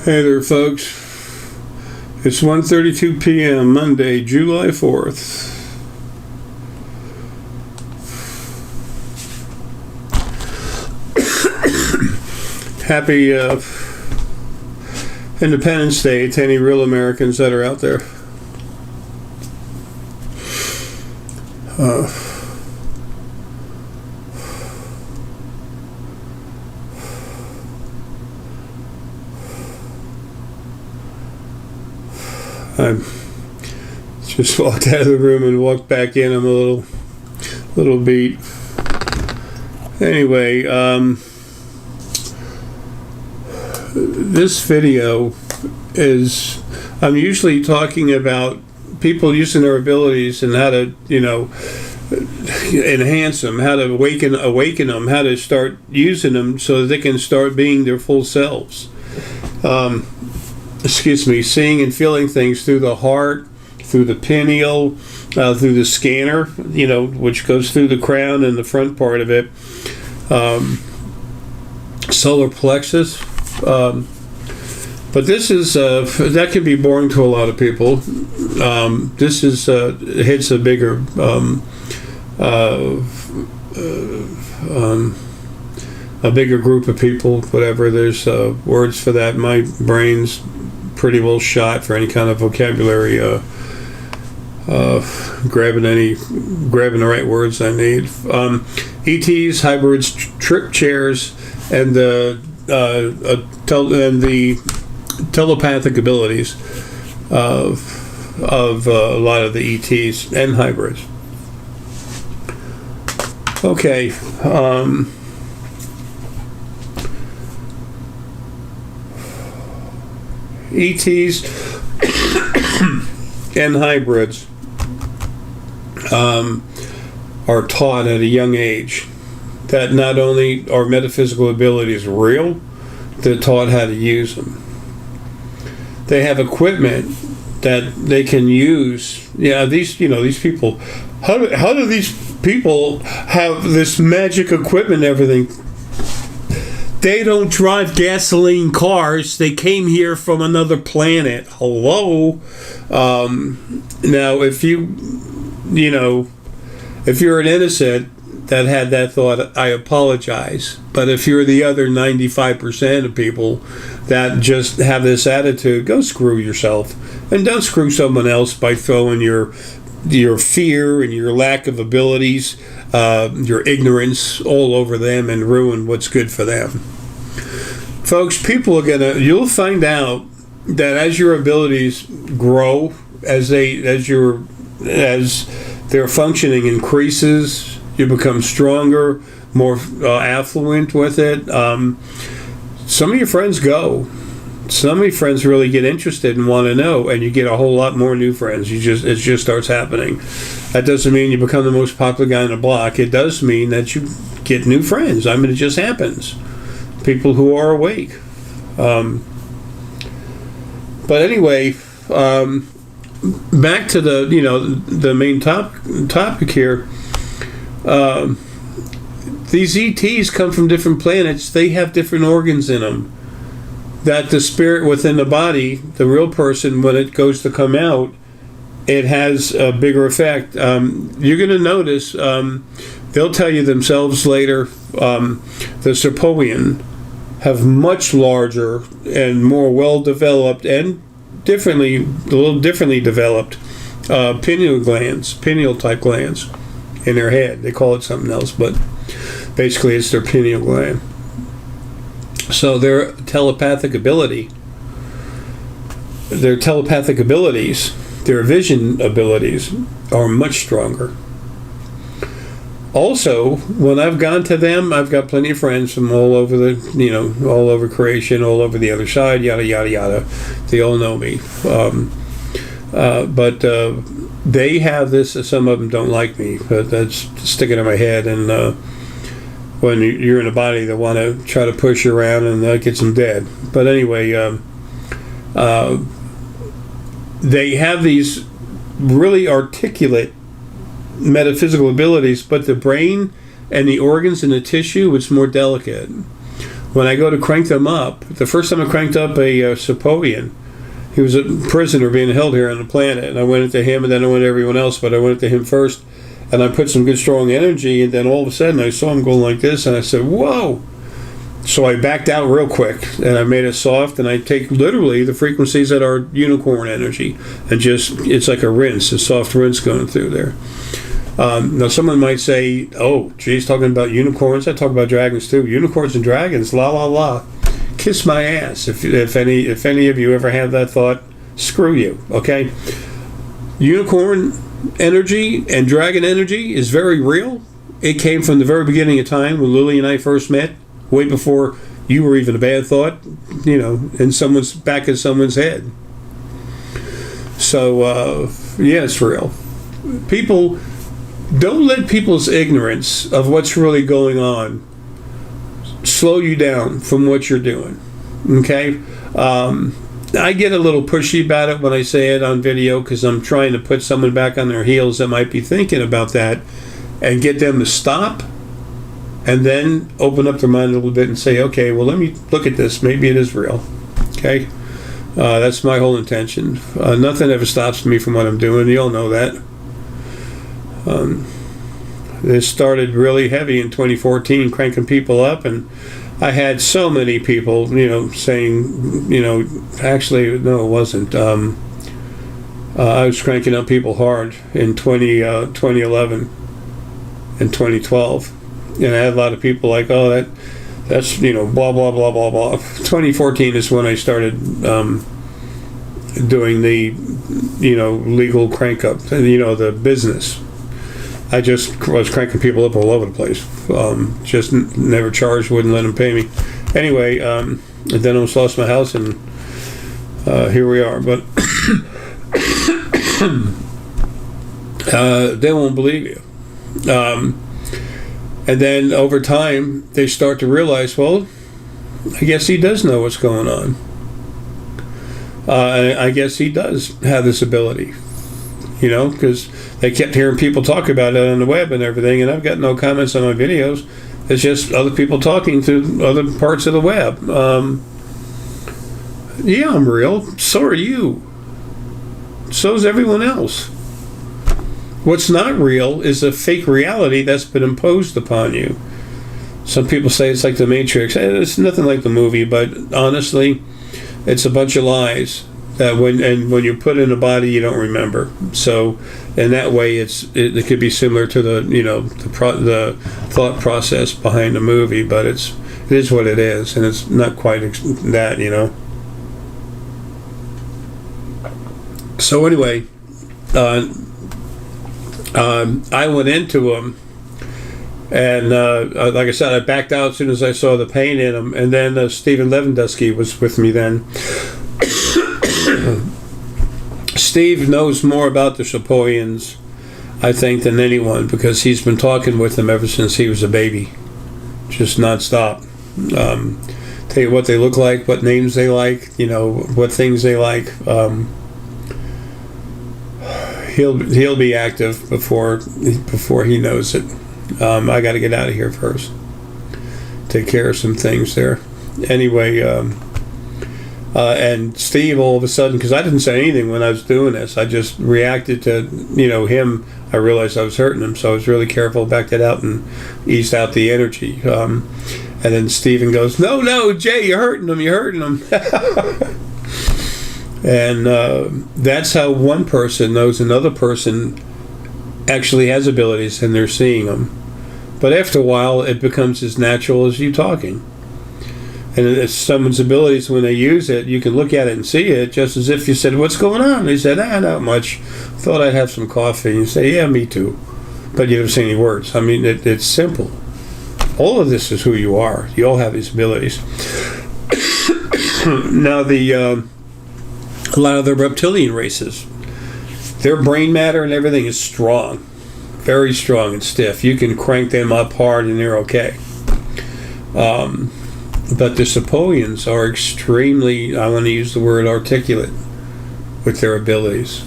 Hey there, folks. It's 1:32 p.m. Monday, July 4th. Happy Independence Day to any real Americans that are out there. I just walked out of the room and walked back in. I'm a little beat. Anyway, this video is, I'm usually talking about people using their abilities and how to, enhance them, how to awaken them, how to start using them so that they can start being their full selves. Seeing and feeling things through the heart, through the pineal, through the scanner, which goes through the crown and the front part of it, solar plexus. But this is, that can be boring to a lot of people. This is, hits a bigger, a bigger group of people, whatever. There's words for that. My brain's pretty well shot for any kind of vocabulary, grabbing the right words I need. ETs, hybrids, trip chairs, and the telepathic abilities of a lot of the ETs and hybrids. Okay. ETs and hybrids are taught at a young age that not only are metaphysical abilities real, they're taught how to use them. They have equipment that they can use. These people. How do these people have this magic equipment and everything? They don't drive gasoline cars. They came here from another planet. Hello. Now, if you're an innocent that had that thought, I apologize. But if you're the other 95% of people that just have this attitude, go screw yourself. And don't screw someone else by throwing your fear and your lack of abilities, your ignorance all over them and ruin what's good for them. Folks, you'll find out that as your abilities grow, as their functioning increases, you become stronger, more affluent with it. Some of your friends go. Some of your friends really get interested and want to know, and you get a whole lot more new friends. It just starts happening. That doesn't mean you become the most popular guy on the block. It does mean that you get new friends. It just happens. People who are awake. But anyway, back to the main topic here. These ETs come from different planets. They have different organs in them. That the spirit within the body, the real person, when it goes to come out, it has a bigger effect. You're going to notice, they'll tell you themselves later, the Serpoian have much larger and more well-developed and a little differently developed pineal type glands in their head. They call it something else, but basically it's their pineal gland. So their telepathic abilities, their vision abilities are much stronger. Also, when I've gone to them, I've got plenty of friends from all over all over creation, all over the other side, yada, yada, yada. They all know me. But they have this, some of them don't like me, but that's sticking in my head. And when you're in a body, they want to try to push you around and that gets them dead. But anyway, they have these really articulate metaphysical abilities, but the brain and the organs and the tissue, it's more delicate. when I go to crank them up, the first time I cranked up a Sepoian, he was a prisoner being held here on the planet, and I went into him, and then I went to everyone else, but I went into him first, and I put some good strong energy, and then all of a sudden I saw him going like this, and I said, whoa! So I backed out real quick, and I made it soft, and I take literally the frequencies that are unicorn energy, and just, it's like a rinse, a soft rinse going through there. Now someone might say, oh, geez, talking about unicorns, I talk about dragons too. Unicorns and dragons, la la la. Kiss my ass. If any of you ever have that thought, screw you, okay? Unicorn energy and dragon energy is very real. It came from the very beginning of time when Lily and I first met, way before you were even a bad thought, in someone's back of someone's head. So, yeah, it's real. People, don't let people's ignorance of what's really going on slow you down from what you're doing, okay? I get a little pushy about it when I say it on video because I'm trying to put someone back on their heels that might be thinking about that and get them to stop and then open up their mind a little bit and say, okay, well, let me look at this. Maybe it is real, okay? That's my whole intention. Nothing ever stops me from what I'm doing. You all know that. This started really heavy in 2014, cranking people up, and I had so many people, saying, actually, no, it wasn't. I was cranking up people hard in 2011 and 2012, and I had a lot of people like, oh, that's blah, blah, blah, blah, blah. 2014 is when I started doing the, legal crank up, the business. I just was cranking people up all over the place. Just never charged, wouldn't let them pay me. Anyway, and then I almost lost my house, and here we are. But they won't believe you. And then over time, they start to realize, well, I guess he does know what's going on. I guess he does have this ability. Because they kept hearing people talk about it on the web and everything, and I've got no comments on my videos. It's just other people talking through other parts of the web. Yeah, I'm real. So are you. So's everyone else. What's not real is a fake reality that's been imposed upon you. Some people say it's like the Matrix. It's nothing like the movie, but honestly, it's a bunch of lies. That when you put in a body, you don't remember. So, in that way, it could be similar to the thought process behind the movie, but it is what it is, and it's not quite that. So anyway, I went into them, and like I said, I backed out as soon as I saw the pain in them, and then Stephen Lewandowski was with me then. Steve knows more about the Sepoians, I think, than anyone, because he's been talking with them ever since he was a baby, just nonstop. Tell you what they look like, what names they like, what things they like. He'll be active before he knows it. I got to get out of here first, take care of some things there. Anyway. And Steve, all of a sudden, because I didn't say anything when I was doing this, I just reacted to, him. I realized I was hurting him, so I was really careful, backed it out, and eased out the energy. And then Steven goes, no, Jay, you're hurting him. And that's how one person knows another person actually has abilities, and they're seeing them. But after a while, it becomes as natural as you talking. And it's someone's abilities, when they use it, you can look at it and see it, just as if you said, what's going on? They said, not much. Thought I'd have some coffee. And you say, yeah, me too. But you don't say any words. I mean, it's simple. All of this is who you are. You all have these abilities. Now, a lot of the reptilian races, their brain matter and everything is strong. Very strong and stiff. You can crank them up hard and they're okay. But the Sepoians are extremely, I want to use the word articulate with their abilities.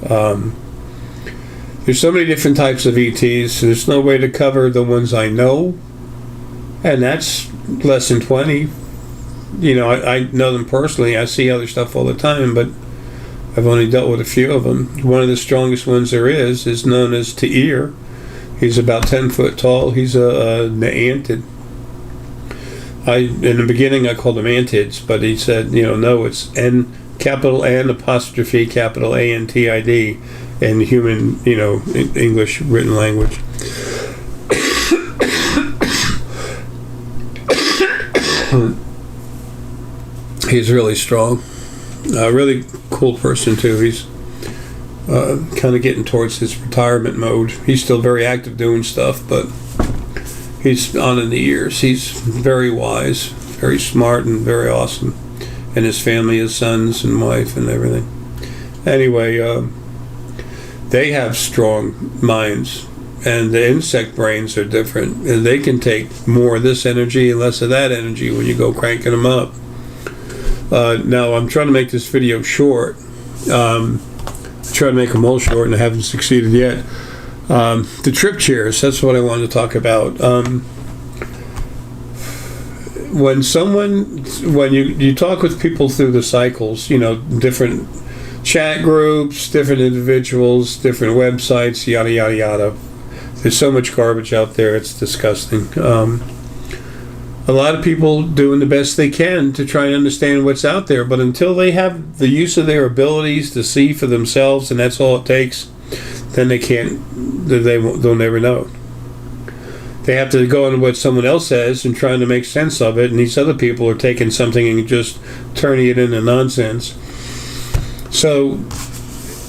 There's so many different types of ETs. There's no way to cover the ones I know And that's less than 20. I know them personally. I see other stuff all the time, but I've only dealt with a few of them. One of the strongest ones there is known as Ta'ir. He's about 10 foot tall. He's a Neantid. In the beginning I called him Antids, but he said, no, it's N, capital N apostrophe capital ANTID in human, English written language. He's really strong. A really cool person too. He's kind of getting towards his retirement mode. He's still very active doing stuff, but he's on in the years. He's very wise, very smart, and very awesome. And his family, his sons and wife and everything. Anyway, they have strong minds, and the insect brains are different. And they can take more of this energy and less of that energy when you go cranking them up. Now, I'm trying to make this video short. I try to make them all short, and I haven't succeeded yet. The trip chairs, that's what I wanted to talk about. When you talk with people through the cycles, different chat groups, different individuals, different websites, yada, yada, yada. There's so much garbage out there, it's disgusting. A lot of people doing the best they can to try and understand what's out there, but until they have the use of their abilities to see for themselves, and that's all it takes, then they'll never know. They have to go on what someone else says and trying to make sense of it, and these other people are taking something and just turning it into nonsense. So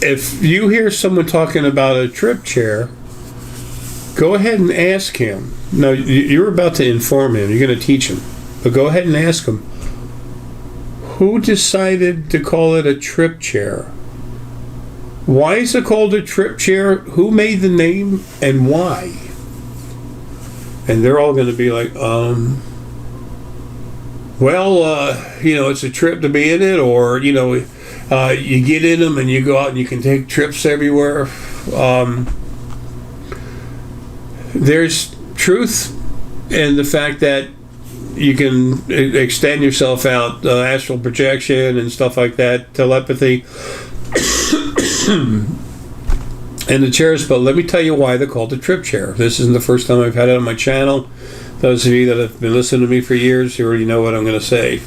if you hear someone talking about a trip chair, go ahead and ask him. No, you're about to inform him. You're going to teach him. But go ahead and ask him, who decided to call it a trip chair? Why is it called a trip chair? Who made the name and why? And they're all going to be like, it's a trip to be in it, or, you get in them and you go out and you can take trips everywhere. There's truth in the fact that you can extend yourself out, astral projection and stuff like that, telepathy, and the chairs. But let me tell you why they're called a trip chair. This isn't the first time I've had it on my channel. Those of you that have been listening to me for years, you already know what I'm going to say.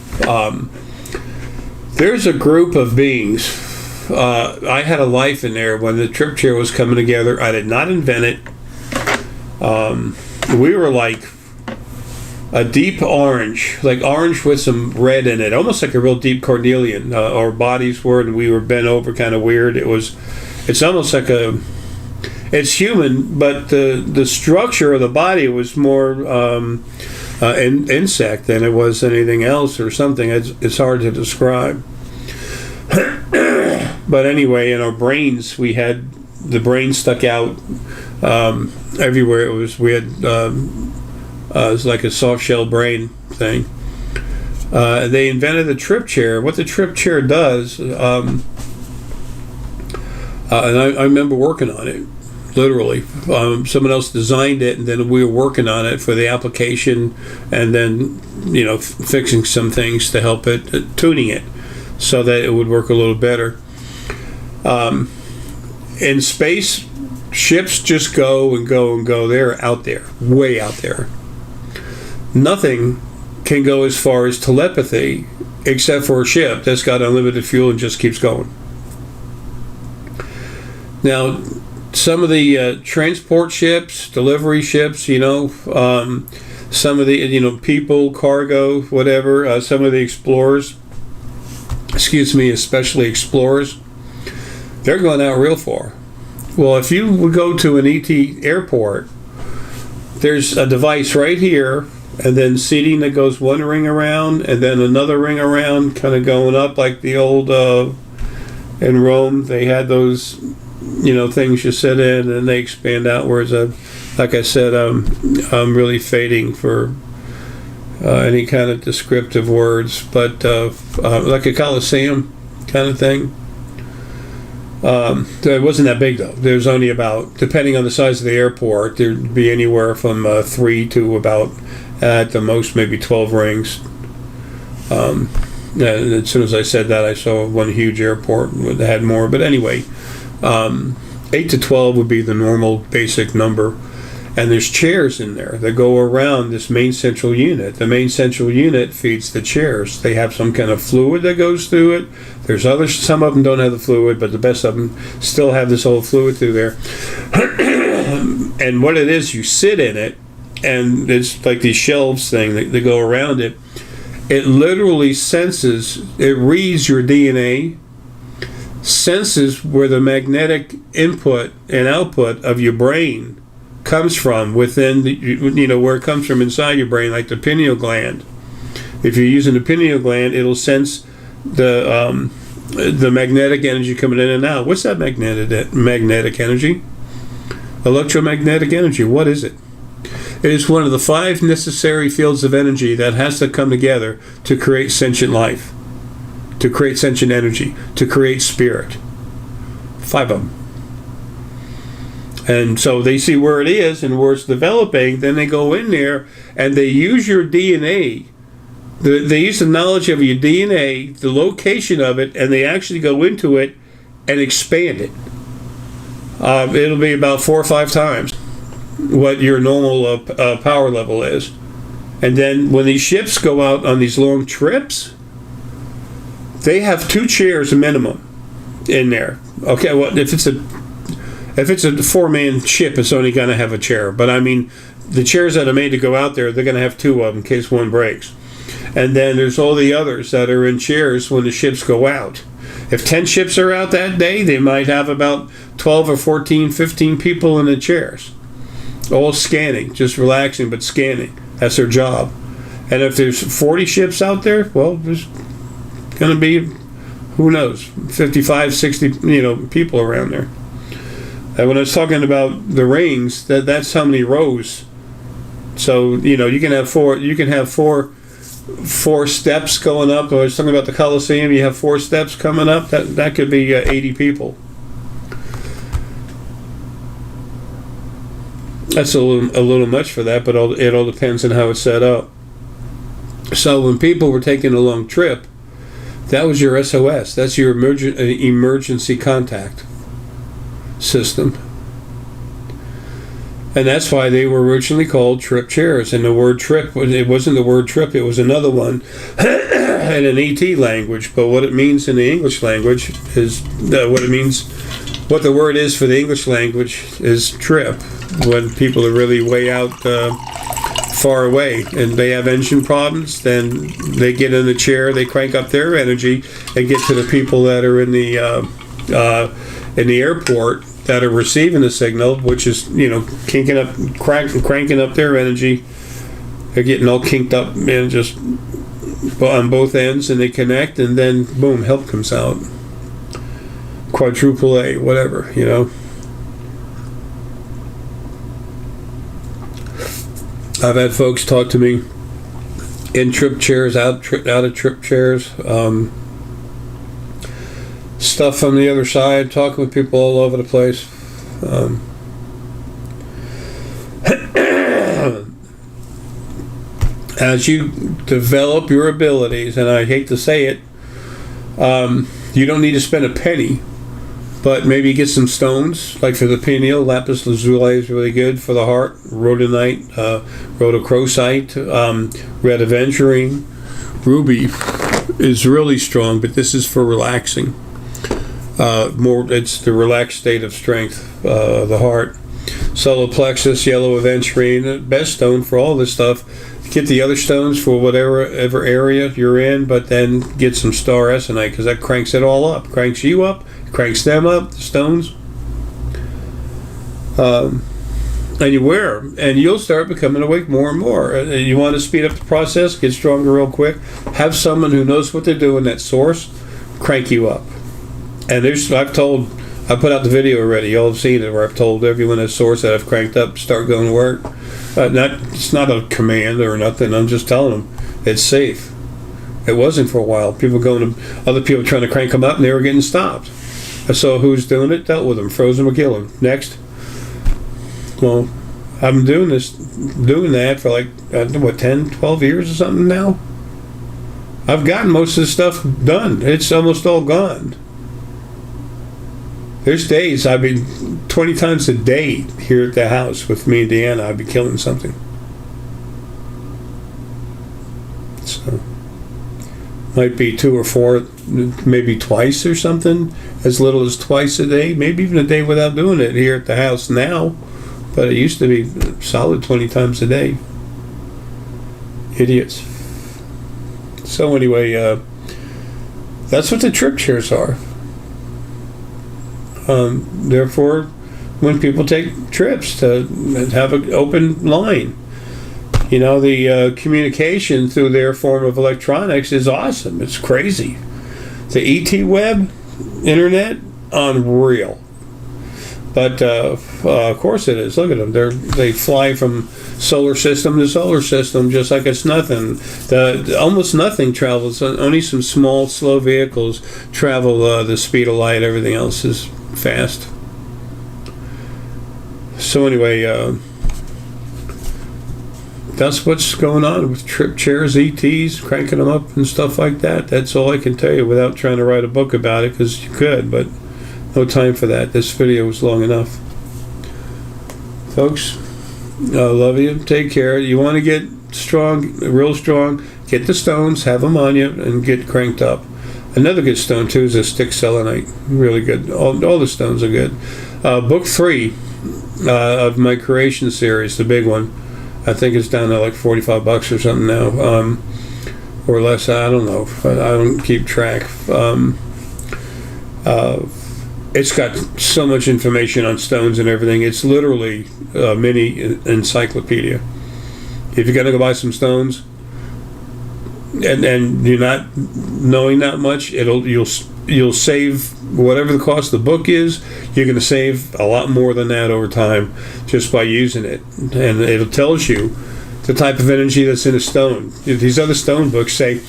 There's a group of beings. I had a life in there when the trip chair was coming together. I did not invent it. We were like a deep orange, like orange with some red in it, almost like a real deep cornelian. Our bodies were, and we were bent over kind of weird. It's almost like it's human, but the structure of the body was more insect than it was anything else or something. It's hard to describe. But anyway, in our brains, we had the brain stuck out everywhere. We had it was like a soft shell brain thing. They invented the trip chair. What the trip chair does, and I remember working on it, literally. Someone else designed it, and then we were working on it for the application, and then fixing some things to help it, tuning it so that it would work a little better. In space, ships just go and go and go. They're out there, way out there. Nothing can go as far as telepathy except for a ship that's got unlimited fuel and just keeps going. Now, some of the transport ships, delivery ships, some of the, people, cargo, whatever, some of the explorers, especially explorers, they're going out real far. Well, if you would go to an ET airport, there's a device right here, and then seating that goes one ring around, and then another ring around, kind of going up like the old, in Rome, they had those, things you sit in, and they expand outwards. Like I said, I'm really fading for any kind of descriptive words, but like a Coliseum kind of thing. It wasn't that big though. There's only about, depending on the size of the airport, there'd be anywhere from 3 to about At the most, maybe 12 rings. And as soon as I said that, I saw one huge airport that had more. But anyway, 8 to 12 would be the normal basic number. And there's chairs in there that go around this main central unit. The main central unit feeds the chairs. They have some kind of fluid that goes through it. There's others, some of them don't have the fluid, but the best of them still have this whole fluid through there. And what it is, you sit in it, and it's like these shelves thing that go around it. It literally senses, it reads your DNA, senses where the magnetic input and output of your brain comes from within where it comes from inside your brain, like the pineal gland. If you're using the pineal gland, it'll sense the magnetic energy coming in and out. What's that magnetic energy? Electromagnetic energy. What is it? It is one of the 5 necessary fields of energy that has to come together to create sentient life, to create sentient energy, to create spirit. 5 of them. And so they see where it is and where it's developing. Then they go in there and they use your DNA. They use the knowledge of your DNA, the location of it, and they actually go into it and expand it. It'll be about 4 or 5 times what your normal power level is. And then when these ships go out on these long trips, they have 2 chairs minimum in there. Okay, well, if it's a 4-man ship, it's only going to have a chair. But I mean, the chairs that are made to go out there, they're going to have 2 of them in case one breaks. And then there's all the others that are in chairs when the ships go out. If 10 ships are out that day, they might have about 12 or 14, 15 people in the chairs. All scanning, just relaxing, but scanning. That's their job. And if there's 40 ships out there, well, there's going to be, who knows, 55, 60, people around there. And when I was talking about the rings, that's how many rows. So, you can have four steps going up. I was talking about the Colosseum. You have 4 steps coming up. That could be 80 people. That's a little much for that, but it all depends on how it's set up. So when people were taking a long trip, that was your SOS. That's your emergency contact system. And that's why they were originally called trip chairs. And the word trip, it wasn't the word trip, it was another one in an ET language. But what it means in the English language is, what the word is for the English language is trip. When people are really way out far away and they have engine problems, then they get in the chair, they crank up their energy and get to the people that are in the airport that are receiving the signal, which is, cranking up their energy. They're getting all kinked up and just on both ends, and they connect, and then boom, help comes out. Quadruple A, whatever, I've had folks talk to me in trip chairs, out of trip chairs, stuff on the other side, talking with people all over the place. As you develop your abilities, and I hate to say it, you don't need to spend a penny, but maybe get some stones, like for the pineal, lapis lazuli is really good for the heart, rhodonite, rhodochrosite, red aventurine, ruby is really strong, but this is for relaxing. It's the relaxed state of strength, the heart. Solar plexus, yellow aventurine, best stone for all this stuff. Get the other stones for whatever area you're in, but then get some star essonite, because that cranks it all up. Cranks you up, cranks them up, the stones. And you wear them, and you'll start becoming awake more and more. You want to speed up the process, get stronger real quick, have someone who knows what they're doing, that source, crank you up. And I put out the video already, y'all have seen it, where I've told everyone at source that I've cranked up, start going to work. It's not a command or nothing, I'm just telling them it's safe. It wasn't for a while. Other people trying to crank them up, and they were getting stopped. I saw who's doing it, dealt with them, froze them or kill them. Next. Well, I've been doing that for like, what, 10, 12 years or something now? I've gotten most of the stuff done. It's almost all gone. There's days I've been 20 times a day here at the house with me and Deanna. I'd be killing something. So, might be 2 or 4, maybe twice or something. As little as twice a day, maybe even a day without doing it here at the house now. But it used to be solid 20 times a day. Idiots. So anyway, that's what the trip chairs are. Therefore, when people take trips, to have an open line. You know, the communication through their form of electronics is awesome. It's crazy. The ET web, internet, unreal. But of course it is. Look at them. They fly from solar system to solar system just like it's nothing. Almost nothing travels. Only some small, slow vehicles travel the speed of light. Everything else is fast. So anyway, that's what's going on with trip chairs, ETs, cranking them up and stuff like that. That's all I can tell you without trying to write a book about it, because you could, but no time for that. This video was long enough. Folks, I love you. Take care. You want to get strong, real strong, get the stones, have them on you, and get cranked up. Another good stone, too, is a stick selenite. Really good. All the stones are good. Book 3 of my creation series, the big one, I think it's down to like $45 or something now, or less. I don't know. I don't keep track. It's got so much information on stones and everything. It's literally a mini encyclopedia. If you're gonna go buy some stones, and you're not knowing that much, you'll save whatever the cost of the book is. You're going to save a lot more than that over time just by using it, and it tells you the type of energy that's in a stone. These other stone books say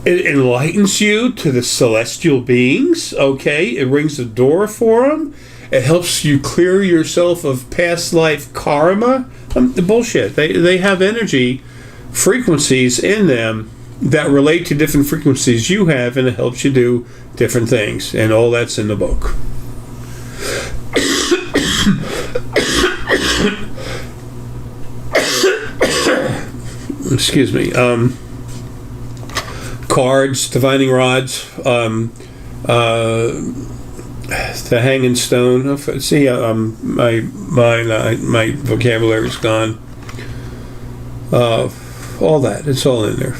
it enlightens you to the celestial beings. Okay, it rings the door for them. It helps you clear yourself of past life karma. Bullshit. They have energy frequencies in them that relate to different frequencies you have, and it helps you do different things, and all that's in the book. Excuse me. Cards, divining rods, the hanging stone. See, my vocabulary's gone. All that, it's all in there.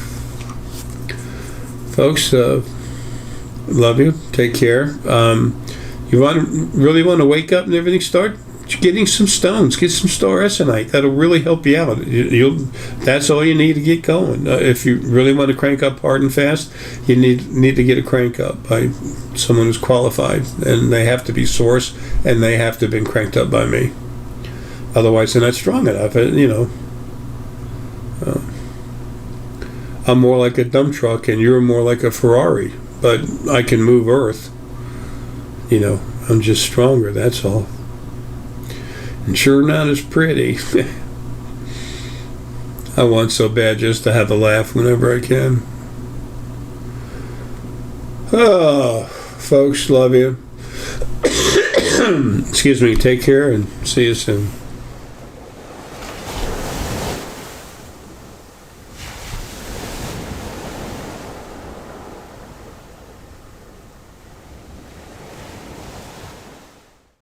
Folks, love you. Take care. You really want to wake up and everything, start getting some stones. Get some star essonite. That'll really help you out. That's all you need to get going. If you really want to crank up hard and fast, you need to get a crank up by someone who's qualified, and they have to be source, and they have to have been cranked up by me. Otherwise, they're not strong enough. I'm more like a dump truck, and you're more like a Ferrari. But I can move Earth. I'm just stronger, that's all. And sure not as pretty. I want so bad just to have a laugh whenever I can. Oh, folks, love you. Excuse me, take care, and see you soon.